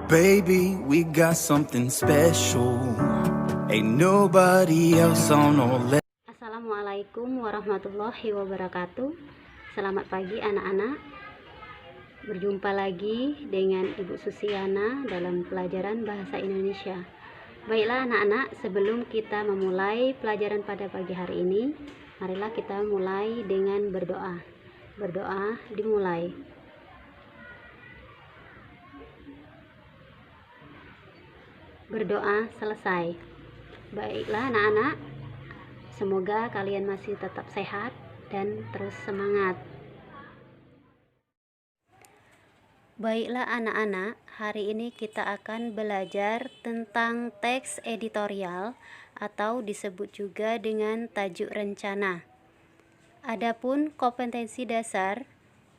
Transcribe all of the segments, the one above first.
Baby, we got something special. Ain't nobody else on no level. Assalamualaikum warahmatullahi wabarakatuh. Selamat pagi anak-anak. Berjumpa lagi dengan Ibu Susiana dalam pelajaran Bahasa Indonesia. Baiklah anak-anak, sebelum kita memulai pelajaran pada pagi hari ini, marilah kita mulai dengan berdoa. Berdoa dimulai. Berdoa selesai. Baiklah anak-anak, semoga kalian masih tetap sehat dan terus semangat. Baiklah anak-anak, hari ini kita akan belajar tentang teks editorial atau disebut juga dengan tajuk rencana. Adapun kompetensi dasar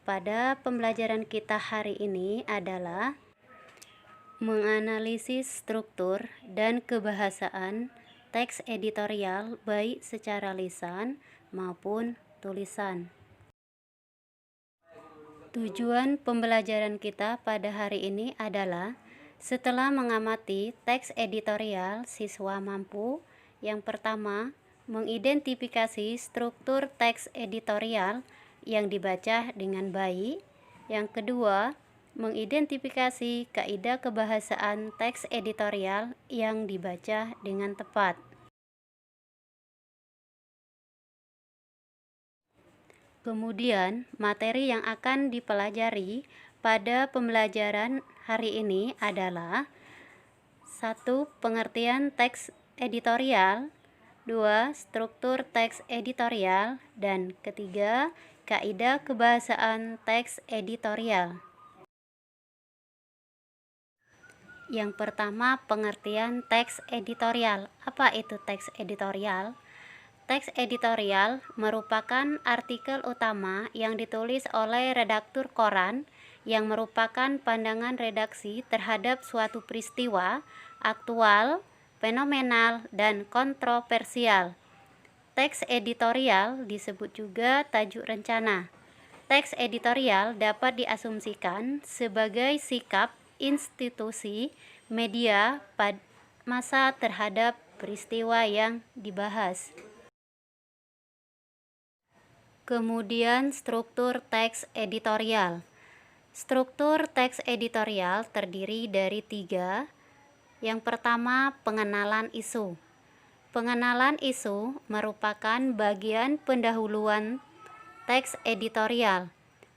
pada pembelajaran kita hari ini adalah menganalisis struktur dan kebahasaan teks editorial baik secara lisan maupun tulisan. Tujuan pembelajaran kita pada hari ini adalah setelah mengamati teks editorial, siswa mampu yang pertama mengidentifikasi struktur teks editorial yang dibaca dengan baik, yang kedua mengidentifikasi kaidah kebahasaan teks editorial yang dibaca dengan tepat. Kemudian, materi yang akan dipelajari pada pembelajaran hari ini adalah 1. Pengertian teks editorial, 2. Struktur teks editorial, dan ketiga, kaidah kebahasaan teks editorial. Yang pertama, pengertian teks editorial. Apa itu teks editorial? Teks editorial merupakan artikel utama yang ditulis oleh redaktur koran yang merupakan pandangan redaksi terhadap suatu peristiwa aktual, fenomenal, dan kontroversial. Teks editorial disebut juga tajuk rencana. Teks editorial dapat diasumsikan sebagai sikap institusi media pada masa terhadap peristiwa yang dibahas. Kemudian struktur teks editorial. Struktur teks editorial terdiri dari 3. Yang pertama, pengenalan isu. Pengenalan isu merupakan bagian pendahuluan teks editorial.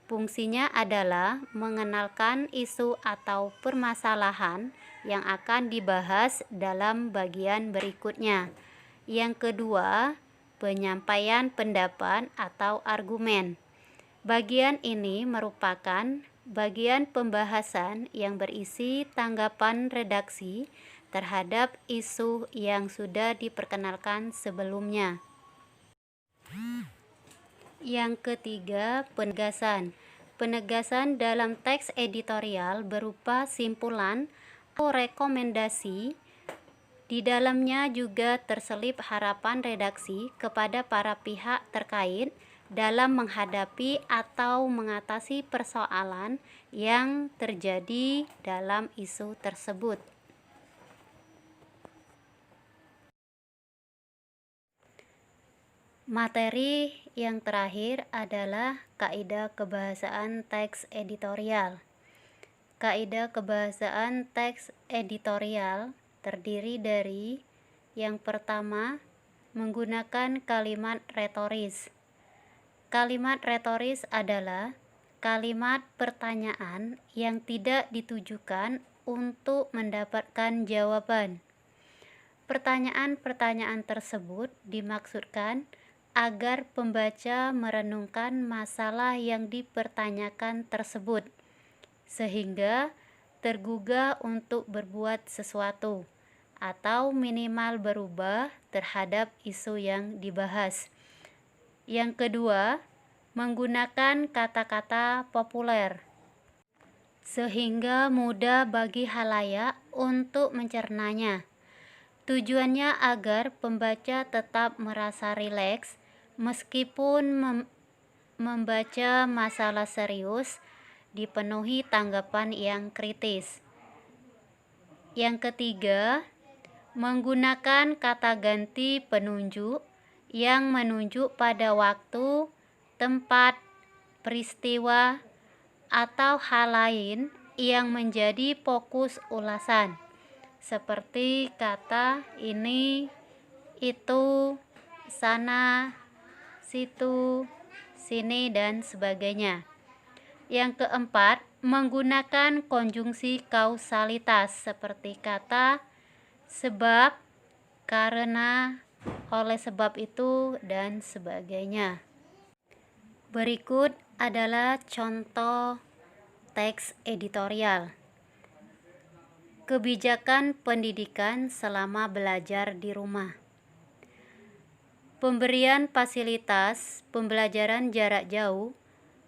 Fungsinya adalah mengenalkan isu atau permasalahan yang akan dibahas dalam bagian berikutnya. Yang kedua, penyampaian pendapat atau argumen. Bagian ini merupakan bagian pembahasan yang berisi tanggapan redaksi terhadap isu yang sudah diperkenalkan sebelumnya. Yang ketiga, penegasan. Penegasan dalam teks editorial berupa simpulan atau rekomendasi. Di dalamnya juga terselip harapan redaksi kepada para pihak terkait dalam menghadapi atau mengatasi persoalan yang terjadi dalam isu tersebut. Materi yang terakhir adalah kaidah kebahasaan teks editorial. Kaidah kebahasaan teks editorial terdiri dari yang pertama, menggunakan kalimat retoris. Kalimat retoris adalah kalimat pertanyaan yang tidak ditujukan untuk mendapatkan jawaban. Pertanyaan-pertanyaan tersebut dimaksudkan agar pembaca merenungkan masalah yang dipertanyakan tersebut, sehingga tergugah untuk berbuat sesuatu atau minimal berubah terhadap isu yang dibahas. Yang kedua, menggunakan kata-kata populer sehingga mudah bagi halayak untuk mencernanya. Tujuannya agar pembaca tetap merasa rileks meskipun membaca masalah serius dipenuhi tanggapan yang kritis. Yang ketiga, menggunakan kata ganti penunjuk yang menunjuk pada waktu, tempat, peristiwa, atau hal lain yang menjadi fokus ulasan, seperti kata ini, itu, sana, situ, sini, dan sebagainya. Yang keempat, menggunakan konjungsi kausalitas seperti kata sebab, karena, oleh sebab itu, dan sebagainya. Berikut adalah contoh teks editorial. Kebijakan pendidikan selama belajar di rumah. Pemberian fasilitas pembelajaran jarak jauh,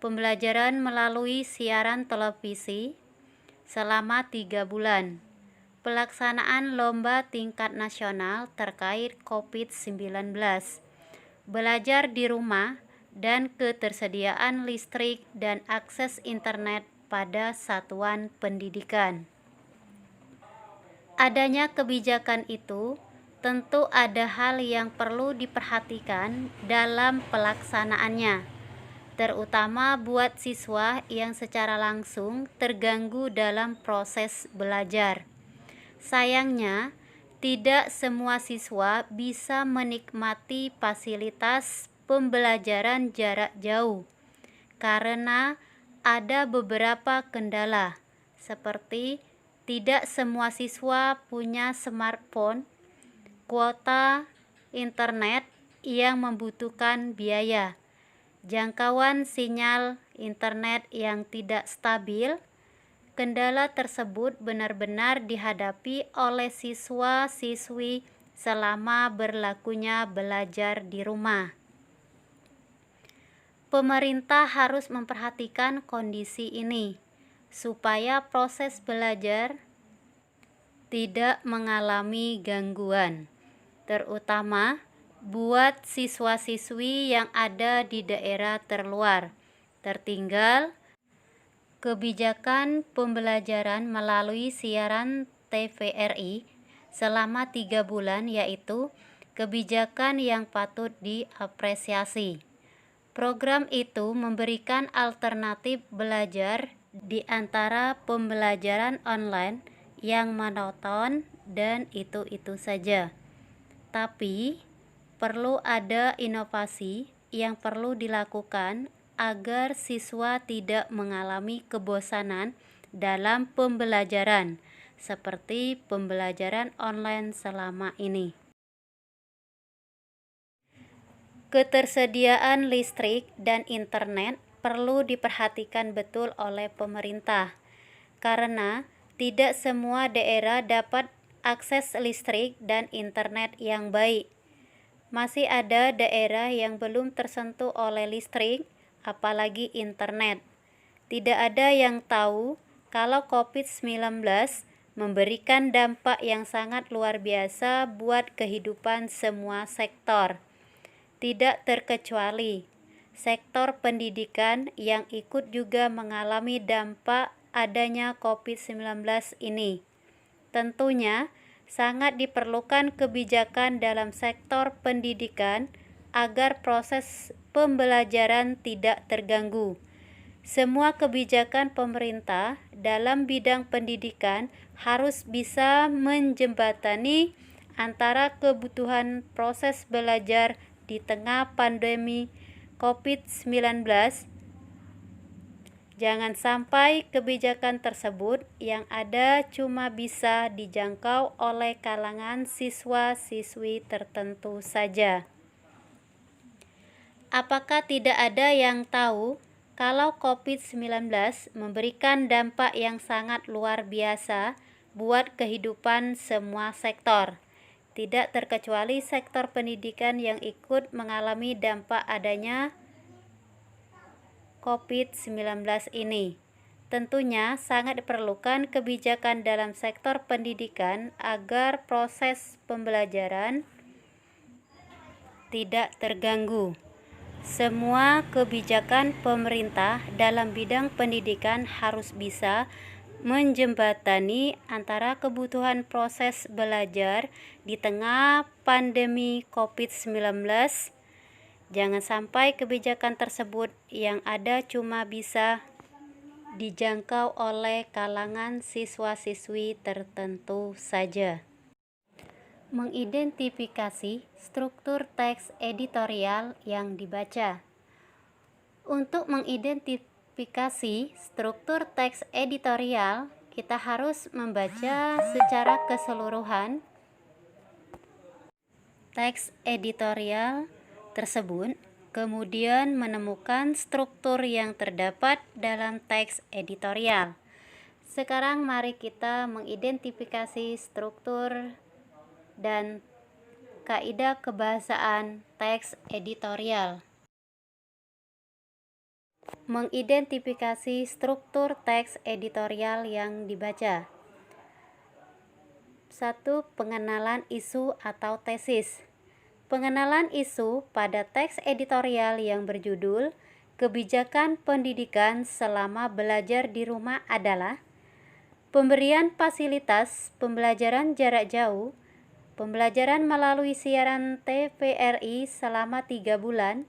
pembelajaran melalui siaran televisi selama 3 bulan. Pelaksanaan lomba tingkat nasional terkait COVID-19, belajar di rumah, dan ketersediaan listrik dan akses internet pada satuan pendidikan. Adanya kebijakan itu tentu ada hal yang perlu diperhatikan dalam pelaksanaannya, terutama buat siswa yang secara langsung terganggu dalam proses belajar. Sayangnya, tidak semua siswa bisa menikmati fasilitas pembelajaran jarak jauh karena ada beberapa kendala, seperti tidak semua siswa punya smartphone, kuota internet yang membutuhkan biaya, jangkauan sinyal internet yang tidak stabil. Kendala tersebut benar-benar dihadapi oleh siswa-siswi selama berlakunya belajar di rumah. Pemerintah harus memperhatikan kondisi ini supaya proses belajar tidak mengalami gangguan, terutama buat siswa-siswi yang ada di daerah terluar, tertinggal. Kebijakan pembelajaran melalui siaran TVRI selama 3 bulan yaitu kebijakan yang patut diapresiasi. Program itu memberikan alternatif belajar di antara pembelajaran online yang monoton dan itu-itu saja. Tapi perlu ada inovasi yang perlu dilakukan agar siswa tidak mengalami kebosanan dalam pembelajaran, seperti pembelajaran online selama ini. Ketersediaan listrik dan internet perlu diperhatikan betul oleh pemerintah, karena tidak semua daerah dapat akses listrik dan internet yang baik. Masih ada daerah yang belum tersentuh oleh listrik, apalagi internet. Tidak ada yang tahu kalau COVID-19 memberikan dampak yang sangat luar biasa buat kehidupan semua sektor. Tidak terkecuali sektor pendidikan yang ikut juga mengalami dampak adanya COVID-19 ini. Tentunya sangat diperlukan kebijakan dalam sektor pendidikan agar proses pembelajaran tidak terganggu. Semua kebijakan pemerintah dalam bidang pendidikan harus bisa menjembatani antara kebutuhan proses belajar di tengah pandemi COVID-19. Jangan sampai kebijakan tersebut yang ada cuma bisa dijangkau oleh kalangan siswa-siswi tertentu saja. Apakah tidak ada yang tahu kalau COVID-19 memberikan dampak yang sangat luar biasa buat kehidupan semua sektor, tidak terkecuali sektor pendidikan yang ikut mengalami dampak adanya COVID-19 ini. Tentunya sangat diperlukan kebijakan dalam sektor pendidikan agar proses pembelajaran tidak terganggu. Semua kebijakan pemerintah dalam bidang pendidikan harus bisa menjembatani antara kebutuhan proses belajar di tengah pandemi COVID-19. Jangan sampai kebijakan tersebut yang ada cuma bisa dijangkau oleh kalangan siswa-siswi tertentu saja. Mengidentifikasi struktur teks editorial yang dibaca. Untuk mengidentifikasi struktur teks editorial, kita harus membaca secara keseluruhan teks editorial tersebut, kemudian menemukan struktur yang terdapat dalam teks editorial. Sekarang mari kita mengidentifikasi struktur dan kaidah kebahasaan teks editorial. Mengidentifikasi struktur teks editorial yang dibaca. 1. Pengenalan isu atau tesis. Pengenalan isu pada teks editorial yang berjudul Kebijakan Pendidikan Selama Belajar di Rumah adalah pemberian fasilitas pembelajaran jarak jauh, pembelajaran melalui siaran TVRI selama 3 bulan,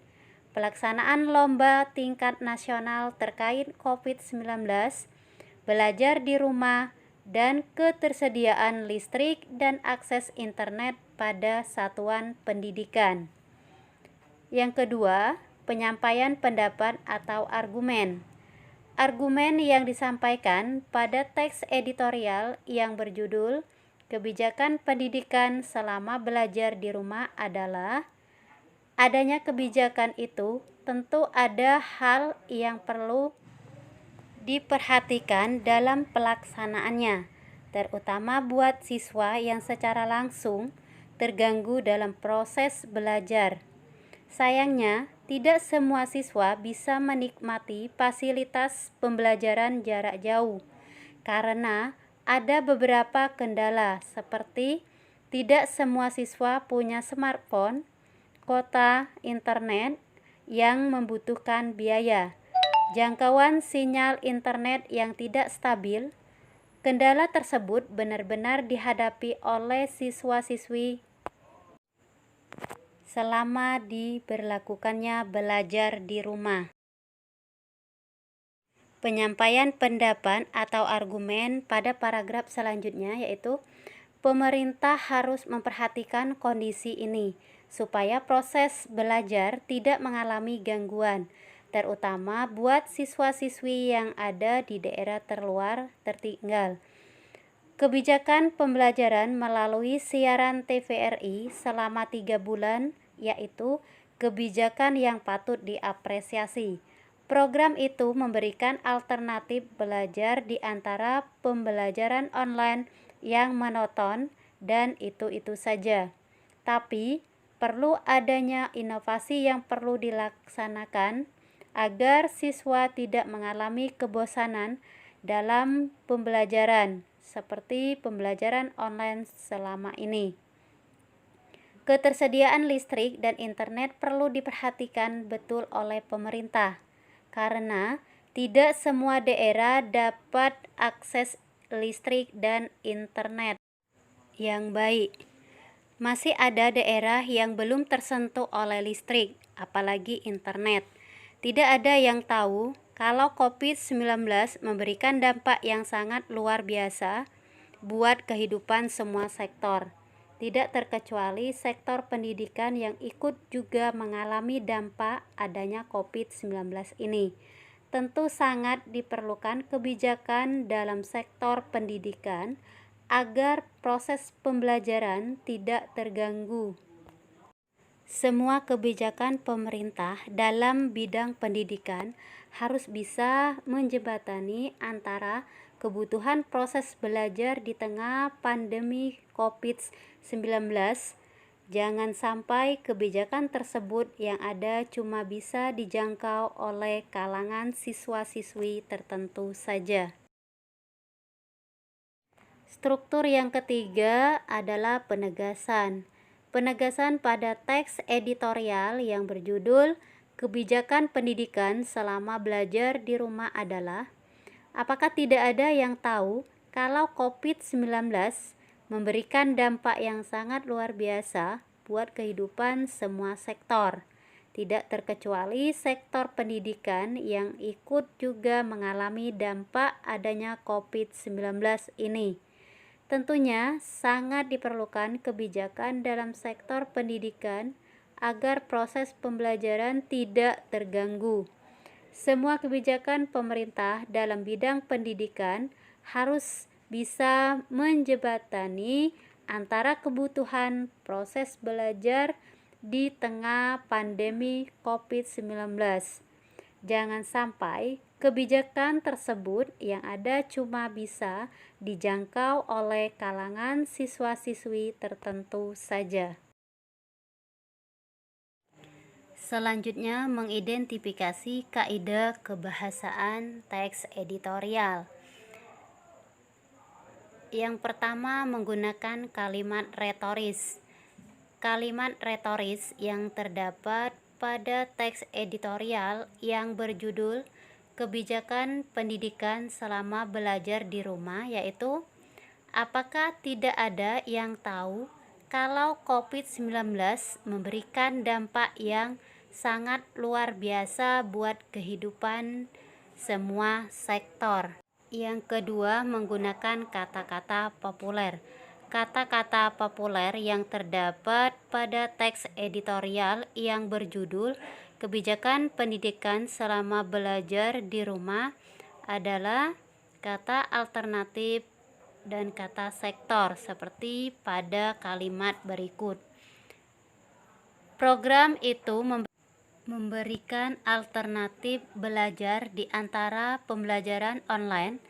pelaksanaan lomba tingkat nasional terkait COVID-19, belajar di rumah, dan ketersediaan listrik dan akses internet pada satuan pendidikan. Yang kedua, penyampaian pendapat atau argumen. Argumen yang disampaikan pada teks editorial yang berjudul Kebijakan Pendidikan Selama Belajar di Rumah adalah adanya kebijakan itu tentu ada hal yang perlu diperhatikan dalam pelaksanaannya, terutama buat siswa yang secara langsung terganggu dalam proses belajar. Sayangnya, tidak semua siswa bisa menikmati fasilitas pembelajaran jarak jauh karena ada beberapa kendala seperti tidak semua siswa punya smartphone, kuota internet yang membutuhkan biaya, jangkauan sinyal internet yang tidak stabil. Kendala tersebut benar-benar dihadapi oleh siswa-siswi selama diberlakukannya belajar di rumah. Penyampaian pendapat atau argumen pada paragraf selanjutnya yaitu pemerintah harus memperhatikan kondisi ini supaya proses belajar tidak mengalami gangguan, terutama buat siswa-siswi yang ada di daerah tertinggal. Kebijakan pembelajaran melalui siaran TVRI selama 3 bulan yaitu kebijakan yang patut diapresiasi. Program itu memberikan alternatif belajar di antara pembelajaran online yang monoton dan itu-itu saja. Tapi perlu adanya inovasi yang perlu dilaksanakan agar siswa tidak mengalami kebosanan dalam pembelajaran seperti pembelajaran online selama ini. Ketersediaan listrik dan internet perlu diperhatikan betul oleh pemerintah karena tidak semua daerah dapat akses listrik dan internet yang baik. Masih ada daerah yang belum tersentuh oleh listrik, apalagi internet. Tidak ada yang tahu kalau COVID-19 memberikan dampak yang sangat luar biasa buat kehidupan semua sektor. Tidak terkecuali sektor pendidikan yang ikut juga mengalami dampak adanya COVID-19 ini. Tentu sangat diperlukan kebijakan dalam sektor pendidikan agar proses pembelajaran tidak terganggu. Semua kebijakan pemerintah dalam bidang pendidikan harus bisa menjembatani antara kebutuhan proses belajar di tengah pandemi COVID-19. Jangan sampai kebijakan tersebut yang ada cuma bisa dijangkau oleh kalangan siswa-siswi tertentu saja. Struktur yang ketiga adalah penegasan. Penegasan pada teks editorial yang berjudul Kebijakan Pendidikan Selama Belajar di Rumah adalah Apakah tidak ada yang tahu kalau COVID-19 memberikan dampak yang sangat luar biasa buat kehidupan semua sektor, tidak terkecuali sektor pendidikan yang ikut juga mengalami dampak adanya COVID-19 ini. Tentunya sangat diperlukan kebijakan dalam sektor pendidikan agar proses pembelajaran tidak terganggu. Semua kebijakan pemerintah dalam bidang pendidikan harus bisa menjembatani antara kebutuhan proses belajar di tengah pandemi COVID-19. Jangan sampai kebijakan tersebut yang ada cuma bisa dijangkau oleh kalangan siswa-siswi tertentu saja. Selanjutnya, mengidentifikasi kaidah kebahasaan teks editorial. Yang pertama, menggunakan kalimat retoris. Kalimat retoris yang terdapat pada teks editorial yang berjudul Kebijakan Pendidikan Selama Belajar di Rumah, yaitu, apakah tidak ada yang tahu kalau COVID-19 memberikan dampak yang sangat luar biasa buat kehidupan semua sektor. Yang kedua, menggunakan kata-kata populer. Kata-kata populer yang terdapat pada teks editorial yang berjudul Kebijakan Pendidikan Selama Belajar di Rumah adalah kata alternatif dan kata sektor seperti pada kalimat berikut. Program itu memberikan alternatif belajar di antara pembelajaran online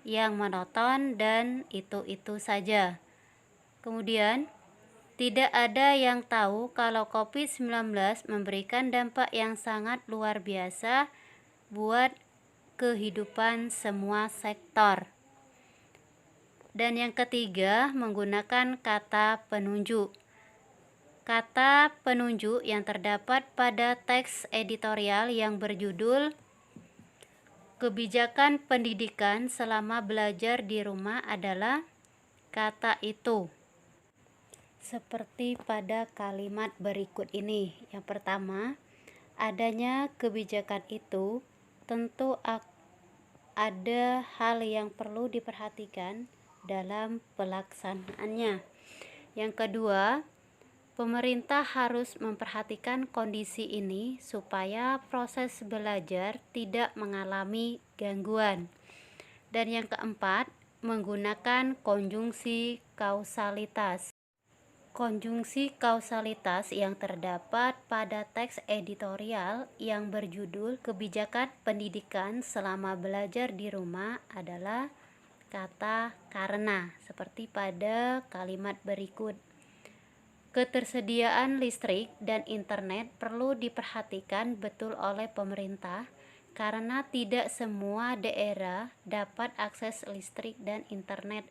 yang monoton dan itu-itu saja. Kemudian, tidak ada yang tahu kalau COVID-19 memberikan dampak yang sangat luar biasa buat kehidupan semua sektor. Dan yang ketiga, menggunakan kata penunjuk. Kata penunjuk yang terdapat pada teks editorial yang berjudul Kebijakan Pendidikan Selama Belajar di Rumah adalah kata itu. Seperti pada kalimat berikut ini. Yang pertama, adanya kebijakan itu tentu ada hal yang perlu diperhatikan dalam pelaksanaannya. Yang kedua, pemerintah harus memperhatikan kondisi ini supaya proses belajar tidak mengalami gangguan. Dan yang keempat, menggunakan konjungsi kausalitas. Konjungsi kausalitas yang terdapat pada teks editorial yang berjudul Kebijakan Pendidikan Selama Belajar di Rumah adalah kata karena, seperti pada kalimat berikut. Ketersediaan listrik dan internet perlu diperhatikan betul oleh pemerintah karena tidak semua daerah dapat akses listrik dan internet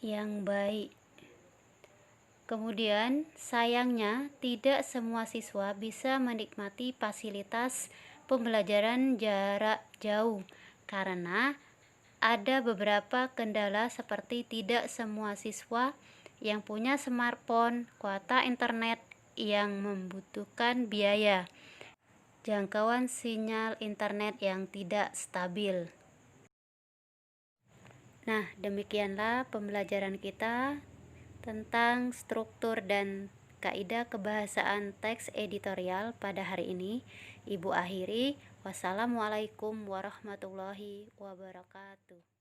yang baik. Kemudian, sayangnya tidak semua siswa bisa menikmati fasilitas pembelajaran jarak jauh karena ada beberapa kendala seperti tidak semua siswa yang punya smartphone, kuota internet yang membutuhkan biaya, jangkauan sinyal internet yang tidak stabil. Nah, demikianlah pembelajaran kita tentang struktur dan kaidah kebahasaan teks editorial pada hari ini. Ibu akhiri, wassalamualaikum warahmatullahi wabarakatuh.